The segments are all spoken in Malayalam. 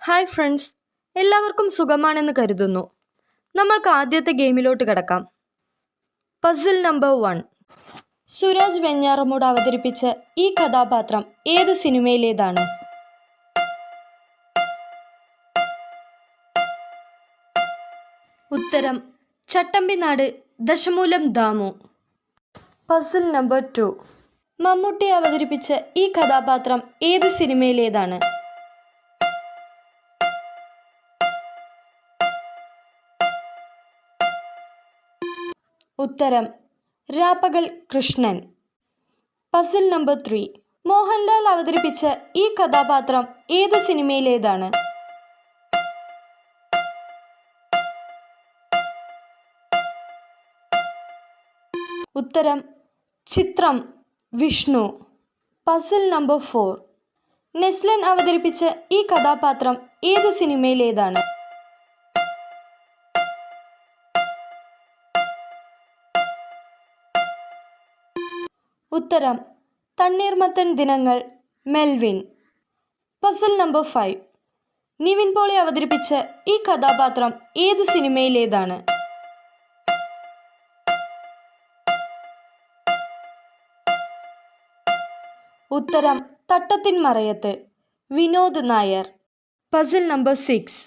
ഹായ് ഫ്രണ്ട്സ്, എല്ലാവർക്കും സുഖമാണെന്ന് കരുതുന്നു. നമ്മൾക്ക് ആദ്യത്തെ ഗെയിമിലോട്ട് കിടക്കാം. Puzzle number 1. സുരാജ് വെഞ്ഞാറമൂട് അവതരിപ്പിച്ച ഈ കഥാപാത്രം ഏത് സിനിമയിലേതാണ്? ഉത്തരം ചട്ടമ്പിനാട് ദശമൂലം ദാമു. Puzzle number 2. മമ്മൂട്ടി അവതരിപ്പിച്ച ഈ കഥാപാത്രം ഏത് സിനിമയിലേതാണ്? ഉത്തരം രാപ്പകൽ കൃഷ്ണൻ. Puzzle number 3. മോഹൻലാൽ അവതരിപ്പിച്ച ഈ കഥാപാത്രം ഏത് സിനിമയിലേതാണ്? ഉത്തരം ചിത്രം വിഷ്ണു. Puzzle number 4. നെസ്ലൻ അവതരിപ്പിച്ച ഈ കഥാപാത്രം ഏത് സിനിമയിലേതാണ്? ഉത്തരം Thanneermathan Dinangal Melvin. Puzzle number 5. Nivin Pauly അവതരിപ്പിച്ച ഈ കഥാപാത്രം ഏത് സിനിമയിലേതാണ്? ഉത്തരം തട്ടത്തിൻ മറയത്ത് വിനോദ് നായർ. Puzzle number 6.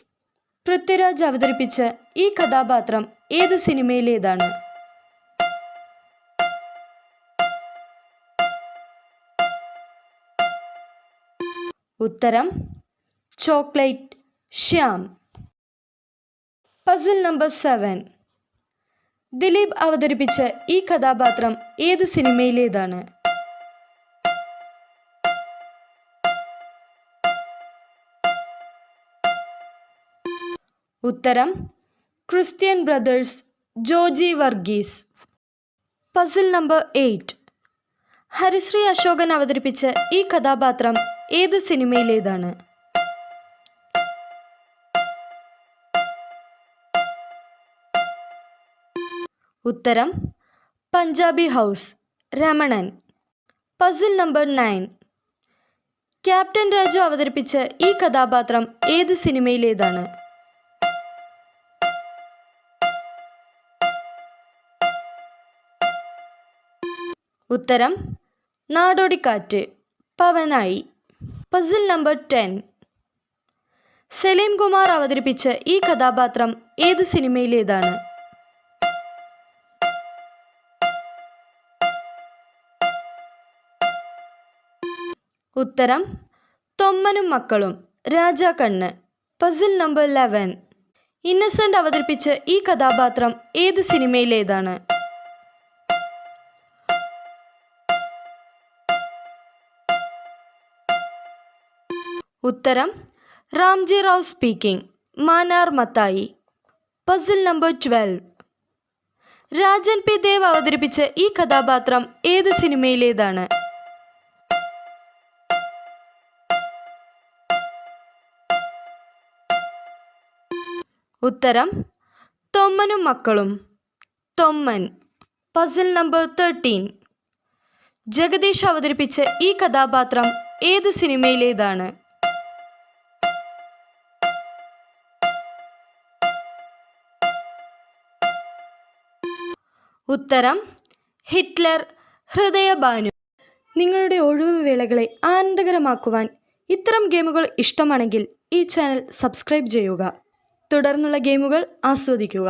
പൃഥ്വിരാജ് അവതരിപ്പിച്ച ഈ കഥാപാത്രം ഏത് സിനിമയിലേതാണ്? ഉത്തരം Chocolate Shyam. Puzzle number 7. Dileep അവതരിപ്പിച്ച ഈ കഥാപാത്രം ഏത് സിനിമയിലേതാണ്? ഉത്തരം Christian Brothers Joji Varghese. Puzzle number 8. Harisree Ashokan അവതരിപ്പിച്ച ഈ കഥാപാത്രം ഏത് സിനിമയിലേതാണ്? ഉത്തരം Punjabi House Ramanan. Puzzle number 9. Captain Raju അവതരിപ്പിച്ച ഈ കഥാപാത്രം ഏത് സിനിമയിലേതാണ്? ഉത്തരം നാടോടിക്കാറ്റ് പവനായി. Puzzle number 10. സലീം കുമാർ അവതരിപ്പിച്ച ഈ കഥാപാത്രം ഏത് സിനിമയിലേതാണ്? ഉത്തരം തൊമ്മനും മക്കളും രാജാക്കണ്ണ്. Puzzle number 11. ഇന്നസെന്റ് അവതരിപ്പിച്ച ഈ കഥാപാത്രം ഏത് സിനിമയിലേതാണ്? ഉത്തരം Ramji Rao speaking Mannar Mathai. Puzzle number 12. Rajan P Dev അവതരിപ്പിച്ച ഈ കഥാപാത്രം ഏത് സിനിമയിലേതാണ്? ഉത്തരം തൊമ്മനും മക്കളും തൊമ്മൻ. Puzzle number 13. ജഗദീഷ് അവതരിപ്പിച്ച ഈ കഥാപാത്രം ഏത് സിനിമയിലേതാണ്? ഉത്തരം ഹിറ്റ്ലർ ഹൃദയഭാനു. നിങ്ങളുടെ ഒഴിവു വേളകളെ ആനന്ദകരമാക്കുവാൻ ഇത്തരം ഗെയിമുകൾ ഇഷ്ടമാണെങ്കിൽ ഈ ചാനൽ സബ്സ്ക്രൈബ് ചെയ്യുക. തുടർന്നുള്ള ഗെയിമുകൾ ആസ്വദിക്കുക.